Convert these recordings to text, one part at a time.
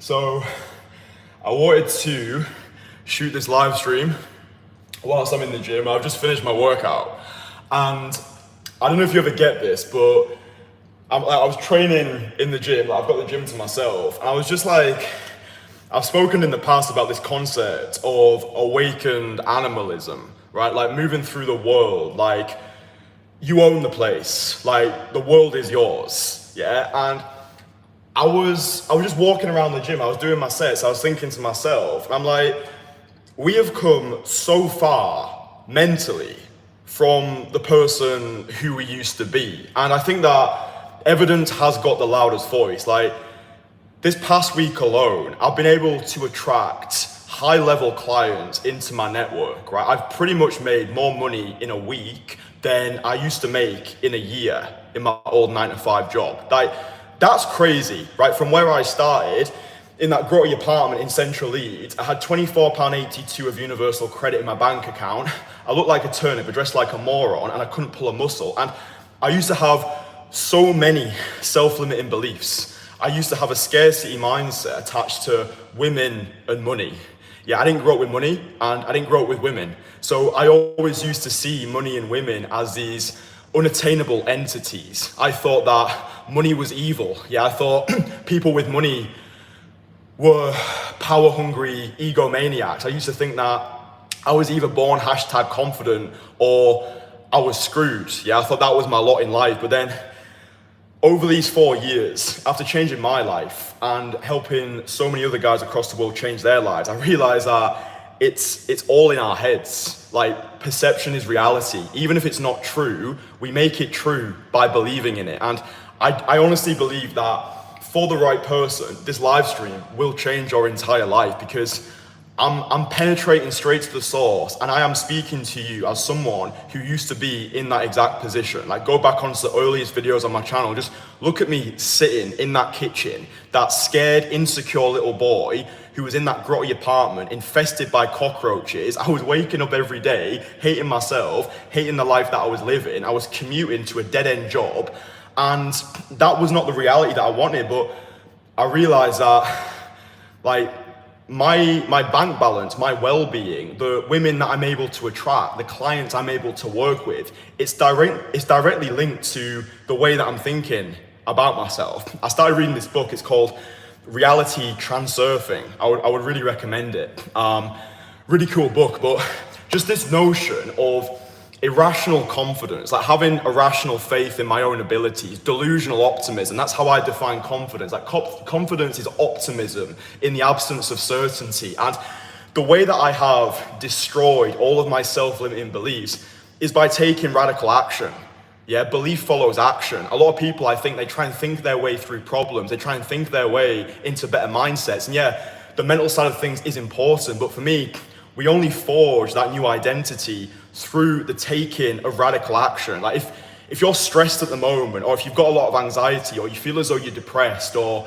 So I wanted to shoot this live stream whilst I'm in the gym. I've just finished my workout, and I don't know if you ever get this, but I was training in the gym. I've got the gym to myself, and I was just like, I've spoken in the past about this concept of awakened animalism, right? Like moving through the world, like you own the place, like the world is yours, yeah? And I was just walking around the gym, I was doing my sets, I was thinking to myself, and I'm like, we have come so far mentally from the person who we used to be. And I think that evidence has got the loudest voice. Like this past week alone, I've been able to attract high-level clients into my network, right? I've pretty much made more money in a week than I used to make in a year in my old 9-to-5 job. Like, that's crazy, right? From where I started, in that grotty apartment in central Leeds, I had £24.82 of universal credit in my bank account. I looked like a turnip, but dressed like a moron, and I couldn't pull a muscle. And I used to have so many self-limiting beliefs. I used to have a scarcity mindset attached to women and money. Yeah, I didn't grow up with money, and I didn't grow up with women. So I always used to see money and women as these unattainable entities. I thought that money was evil. Yeah, I thought people with money were power-hungry egomaniacs. I used to think that I was either born #confident or I was screwed. Yeah, I thought that was my lot in life. But then over these 4 years, after changing my life and helping so many other guys across the world change their lives, I realized that it's all in our heads. Like, perception is reality. Even if it's not true, we make it true by believing in it. And I honestly believe that for the right person, this live stream will change your entire life, because I'm penetrating straight to the source, and I am speaking to you as someone who used to be in that exact position. Like, go back onto the earliest videos on my channel, just look at me sitting in that kitchen, that scared, insecure little boy who was in that grotty apartment infested by cockroaches. I was waking up every day, hating myself, hating the life that I was living. I was commuting to a dead-end job, and that was not the reality that I wanted. But I realized that, like, my bank balance, my well-being, the women that I'm able to attract, the clients I'm able to work with, it's directly linked to the way that I'm thinking about myself. I started reading this book. It's called Reality Transurfing. I would really recommend it. Really cool book, but just this notion of irrational confidence, like having irrational faith in my own abilities, delusional optimism. That's how I define confidence. Like confidence is optimism in the absence of certainty. And the way that I have destroyed all of my self-limiting beliefs is by taking radical action. Yeah, belief follows action. A lot of people, I think, they try and think their way through problems. They try and think their way into better mindsets. And yeah, the mental side of things is important, but for me, we only forge that new identity through the taking of radical action. Like if you're stressed at the moment, or if you've got a lot of anxiety, or you feel as though you're depressed, or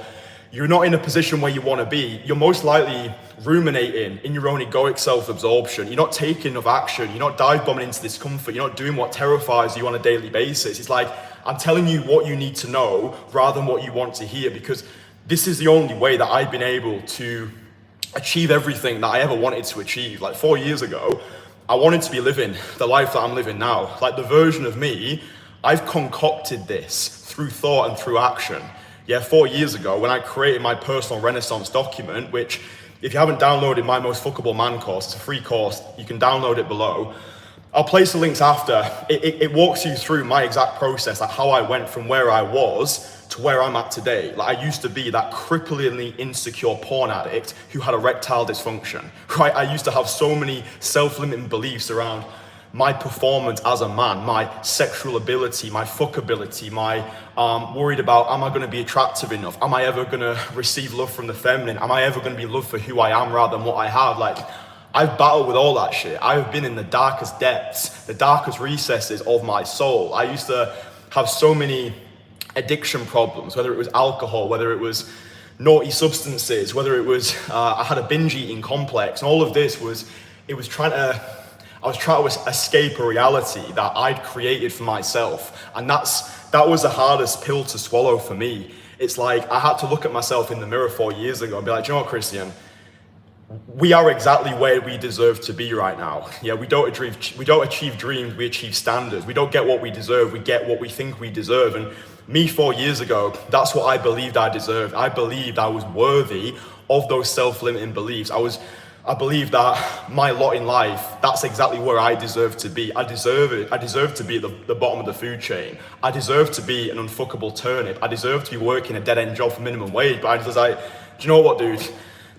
you're not in a position where you want to be, you're most likely ruminating in your own egoic self-absorption. You're not taking enough action. You're not dive bombing into discomfort. You're not doing what terrifies you on a daily basis. It's like, I'm telling you what you need to know rather than what you want to hear, because this is the only way that I've been able to achieve everything that I ever wanted to achieve. Like 4 years ago, I wanted to be living the life that I'm living now. Like the version of me, I've concocted this through thought and through action. Yeah, 4 years ago, when I created my personal Renaissance document, which if you haven't downloaded my Most Fuckable Man course, it's a free course, you can download it below. I'll place the links after. It walks you through my exact process, like how I went from where I was to where I'm at today. Like I used to be that cripplingly insecure porn addict who had erectile dysfunction, right? I used to have so many self-limiting beliefs around my performance as a man, my sexual ability, my fuckability, my worried about, am I gonna be attractive enough? Am I ever gonna receive love from the feminine? Am I ever gonna be loved for who I am rather than what I have? Like, I've battled with all that shit. I've been in the darkest depths, the darkest recesses of my soul. I used to have so many addiction problems, whether it was alcohol, whether it was naughty substances, whether it was, I had a binge eating complex, and all of this was, I was trying to escape a reality that I'd created for myself. And that was the hardest pill to swallow for me. It's like I had to look at myself in the mirror 4 years ago and be like, do you know what, Kristian? We are exactly where we deserve to be right now. Yeah, we don't achieve dreams, we achieve standards. We don't get what we deserve, we get what we think we deserve. And me 4 years ago, that's what I believed I deserved. I believed I was worthy of those self-limiting beliefs. I believe that my lot in life, that's exactly where I deserve to be. I deserve it. I deserve to be at the bottom of the food chain. I deserve to be an unfuckable turnip. I deserve to be working a dead-end job for minimum wage. But I was like, do you know what, dude?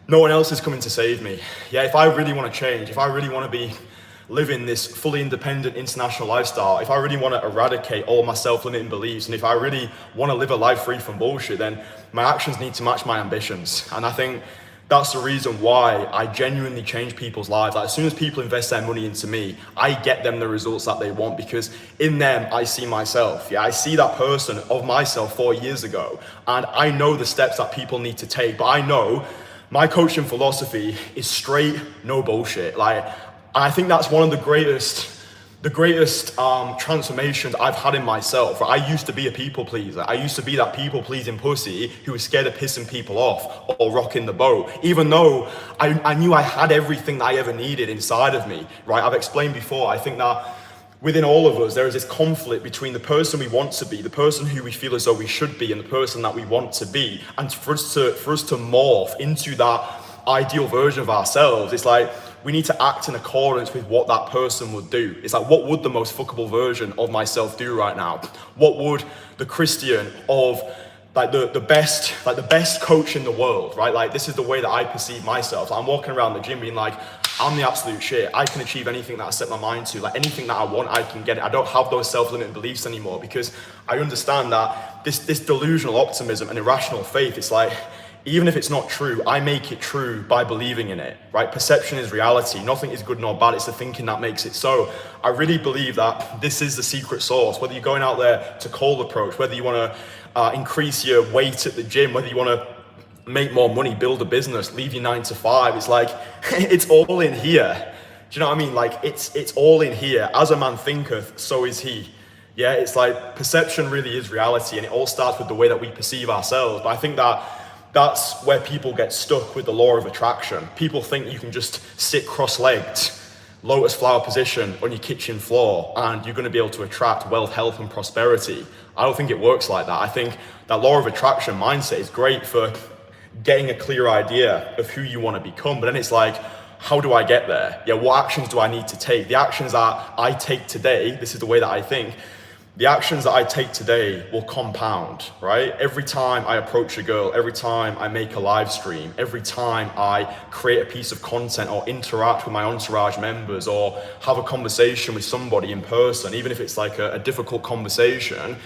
No one else is coming to save me. Yeah, if I really want to change, if I really want to be living this fully independent international lifestyle, if I really want to eradicate all my self-limiting beliefs, and if I really want to live a life free from bullshit, then my actions need to match my ambitions. And I think that's the reason why I genuinely change people's lives. Like, as soon as people invest their money into me, I get them the results that they want, because in them, I see myself. Yeah, I see that person of myself 4 years ago, and I know the steps that people need to take, but I know my coaching philosophy is straight, no bullshit. Like, I think that's one of the greatest transformations I've had in myself. I used to be a people pleaser. I used to be that people pleasing pussy who was scared of pissing people off or rocking the boat, even though I knew I had everything that I ever needed inside of me, right? I've explained before, I think that within all of us, there is this conflict between the person we want to be, the person who we feel as though we should be, and the person that we want to be. And for us to morph into that ideal version of ourselves, it's like we need to act in accordance with what that person would do. It's like, what would the most fuckable version of myself do right now? What would the Kristian of the best coach in the world, right? Like, this is the way that I perceive myself. I'm walking around the gym being like, I'm the absolute shit. I can achieve anything that I set my mind to. Like, anything that I want, I can get it. I don't have those self-limiting beliefs anymore, because I understand that this delusional optimism and irrational faith, it's like, even if it's not true, I make it true by believing in it, right? Perception is reality. Nothing is good nor bad. It's the thinking that makes it so. I really believe that this is the secret sauce. Whether you're going out there to cold approach, whether you want to increase your weight at the gym, whether you want to make more money, build a business, leave your 9 to 5, it's like, it's all in here. Do you know what I mean? Like, it's all in here. As a man thinketh, so is he. Yeah, it's like perception really is reality, and it all starts with the way that we perceive ourselves. But I think that's where people get stuck with the law of attraction. People think you can just sit cross-legged, lotus flower position on your kitchen floor, and you're going to be able to attract wealth, health, and prosperity. I don't think it works like that. I think that law of attraction mindset is great for getting a clear idea of who you want to become, but then it's like, how do I get there? Yeah, what actions do I need to take? The actions that I take today, this is the way that I think, the actions that I take today will compound, right? Every time I approach a girl, every time I make a live stream, every time I create a piece of content or interact with my Entourage members or have a conversation with somebody in person, even if it's like a difficult conversation,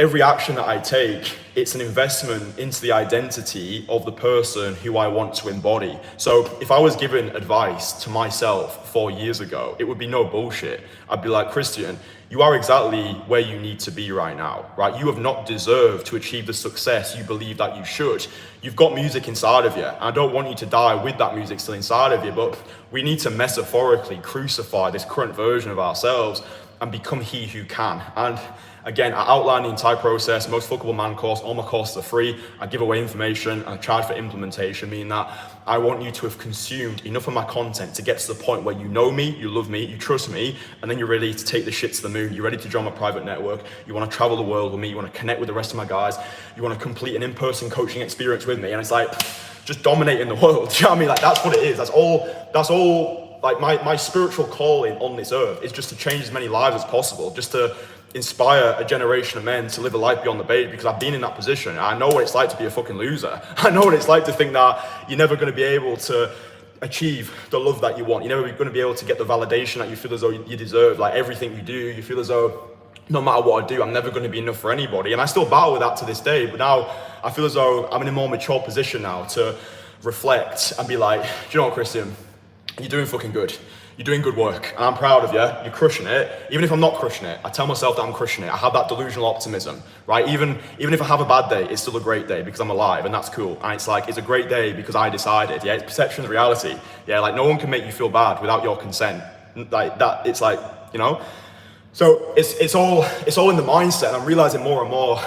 every action that I take, it's an investment into the identity of the person who I want to embody. So if I was given advice to myself 4 years ago, it would be no bullshit. I'd be like, Kristian, you are exactly where you need to be right now, right? You have not deserved to achieve the success you believe that you should. You've got music inside of you. I don't want you to die with that music still inside of you, but we need to metaphorically crucify this current version of ourselves and become he who can. And again, I outline the entire process, Most Fuckable Man course. All my courses are free. I give away information and I charge for implementation, meaning that I want you to have consumed enough of my content to get to the point where you know me, you love me, you trust me, and then you're ready to take the shit to the moon. You're ready to join my private network. You want to travel the world with me. You want to connect with the rest of my guys. You want to complete an in-person coaching experience with me. And it's like, just dominating the world. Do you know what I mean? Like, that's what it is. That's all. Like, my spiritual calling on this earth is just to change as many lives as possible, just to inspire a generation of men to live a life beyond the bait, because I've been in that position. I know what it's like to be a fucking loser. I know what it's like to think that you're never going to be able to achieve the love that you want. You're never going to be able to get the validation that you feel as though you deserve. Like, everything you do, you feel as though no matter what I do, I'm never going to be enough for anybody. And I still battle with that to this day, but now I feel as though I'm in a more mature position now to reflect and be like, do you know what, Kristian? You're doing fucking good. You're doing good work, and I'm proud of you. You're crushing it. Even if I'm not crushing it, I tell myself that I'm crushing it. I have that delusional optimism, right? Even if I have a bad day, it's still a great day because I'm alive, and that's cool. And it's like, it's a great day because I decided. Yeah, it's perception of reality. Yeah, like, no one can make you feel bad without your consent. Like that, it's like, you know. So it's all in the mindset. And I'm realizing more and more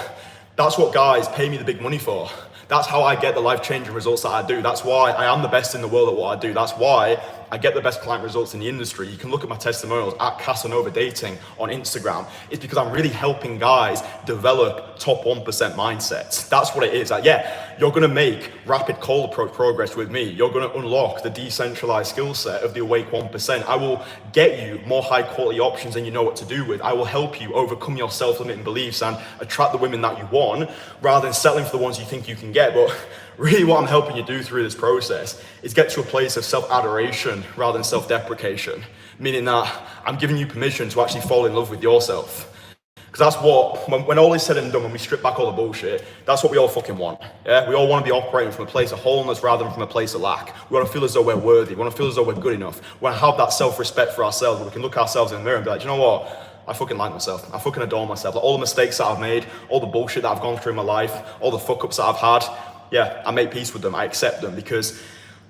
That's what guys pay me the big money for. That's how I get the life-changing results that I do. That's why I am the best in the world at what I do. That's why I get the best client results in the industry. You can look at my testimonials at Casanova Dating on Instagram. It's because I'm really helping guys develop top 1% mindsets. That's what it is. Like, yeah, you're gonna make rapid cold approach progress with me. You're gonna unlock the decentralized skill set of the awake 1%. I will get you more high quality options than you know what to do with. I will help you overcome your self-limiting beliefs and attract the women that you want rather than settling for the ones you think you can get. But really what I'm helping you do through this process is get to a place of self-adoration rather than self-deprecation, meaning that I'm giving you permission to actually fall in love with yourself. Because that's what, when all is said and done, when we strip back all the bullshit, that's what we all fucking want. Yeah, we all want to be operating from a place of wholeness rather than from a place of lack. We want to feel as though we're worthy. We want to feel as though we're good enough. We want to have that self-respect for ourselves, where we can look ourselves in the mirror and be like, you know what? I fucking like myself. I fucking adore myself. Like all the mistakes that I've made, all the bullshit that I've gone through in my life, all the fuck-ups that I've had, yeah, I make peace with them. I accept them because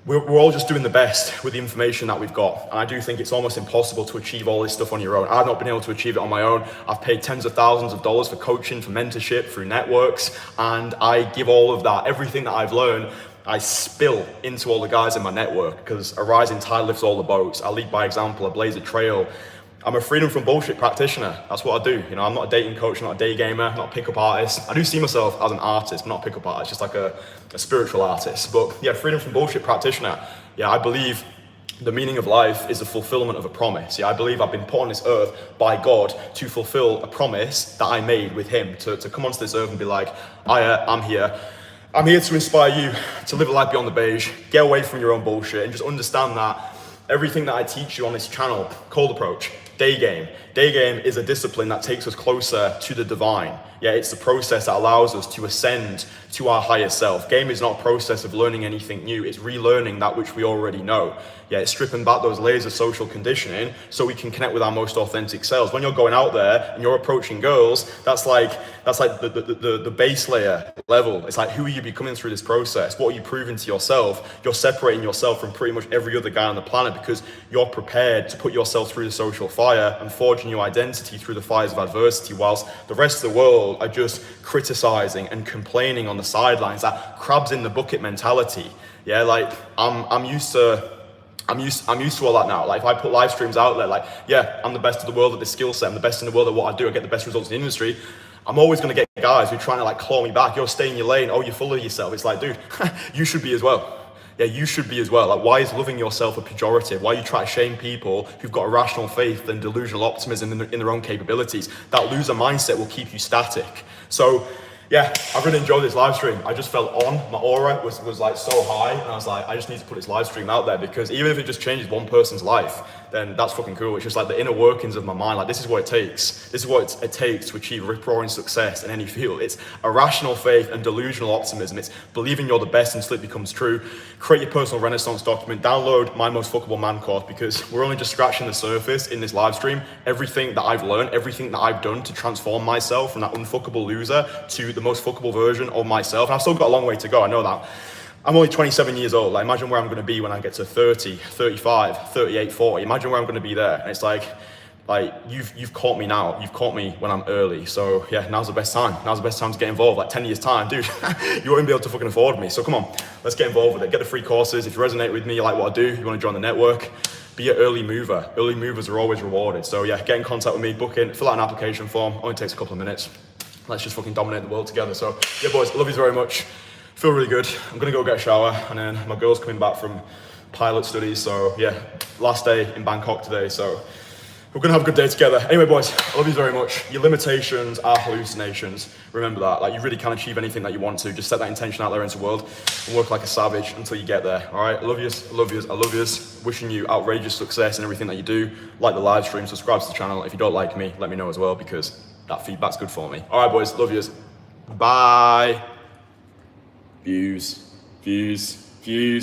we're all just doing the best with the information that we've got. And I do think it's almost impossible to achieve all this stuff on your own. I've not been able to achieve it on my own. I've paid tens of thousands of dollars for coaching, for mentorship, through networks. And I give all of that, everything that I've learned, I spill into all the guys in my network because a rising tide lifts all the boats. I lead by example, I blaze a trail. I'm a freedom from bullshit practitioner. That's what I do. You know, I'm not a dating coach, I'm not a day gamer, I'm not a pickup artist. I do see myself as an artist, but not a pickup artist, just like a spiritual artist. But yeah, freedom from bullshit practitioner. Yeah, I believe the meaning of life is the fulfillment of a promise. Yeah, I believe I've been put on this earth by God to fulfill a promise that I made with him, to come onto this earth and be like, I'm here. I'm here to inspire you to live a life beyond the beige, get away from your own bullshit, and just understand that everything that I teach you on this channel, cold approach, day game is a discipline that takes us closer to the divine. Yeah, it's the process that allows us to ascend to our higher self. Game is not a process of learning anything new, it's relearning that which we already know. Yeah, it's stripping back those layers of social conditioning so we can connect with our most authentic selves. When you're going out there and you're approaching girls, that's like the base layer level. It's like, who are you becoming through this process? What are you proving to yourself? You're separating yourself from pretty much every other guy on the planet because you're prepared to put yourself through the social fire and forge a new identity through the fires of adversity, whilst the rest of the world are just criticizing and complaining on the sidelines. That crabs in the bucket mentality. Yeah, like I'm used to all that now. Like if I put live streams out there, like, yeah, I'm the best of the world at this skill set, I'm the best in the world at what I do, I get the best results in the industry, I'm always gonna get guys who are trying to like claw me back. You're staying in your lane, oh, you're full of yourself. It's like, dude, you should be as well. Yeah, you should be as well. Like, why is loving yourself a pejorative? Why you try to shame people who've got irrational faith and delusional optimism in their own capabilities? That loser mindset will keep you static. So yeah, I've really enjoyed this live stream. I just felt on, my aura was like so high, and I was like, I just need to put this live stream out there because even if it just changes one person's life, then that's fucking cool. It's just like the inner workings of my mind. Like, this is what it takes. This is what it takes to achieve rip-roaring success in any field. It's irrational faith and delusional optimism. It's believing you're the best until it becomes true. Create your personal renaissance document. Download my most fuckable man course because we're only just scratching the surface in this live stream. Everything that I've learned, everything that I've done to transform myself from that unfuckable loser to the most fuckable version of myself. And I've still got a long way to go, I know that. I'm only 27 years old. Like, imagine where I'm gonna be when I get to 30, 35, 38, 40. Imagine where I'm gonna be there. And it's like you've caught me now. You've caught me when I'm early. So yeah, now's the best time. Now's the best time to get involved. Like 10 years time, dude, you won't be able to fucking afford me. So come on, let's get involved with it. Get the free courses. If you resonate with me, you like what I do, you wanna join the network, be an early mover. Early movers are always rewarded. So yeah, get in contact with me, book in, fill out an application form. Only takes a couple of minutes. Let's just fucking dominate the world together. So yeah, boys, love you very much. Feel really good. I'm gonna go get a shower, and then my girl's coming back from pilot studies. So yeah, last day in Bangkok today. So we're gonna have a good day together. Anyway, boys, I love you very much. Your limitations are hallucinations. Remember that. Like, you really can achieve anything that you want to. Just set that intention out there into the world and work like a savage until you get there. All right, I love yous, I love yous, I love yous. Wishing you outrageous success in everything that you do. Like the live stream, subscribe to the channel. If you don't like me, let me know as well, because that feedback's good for me. All right, boys, love yous. Bye. Views, views, views.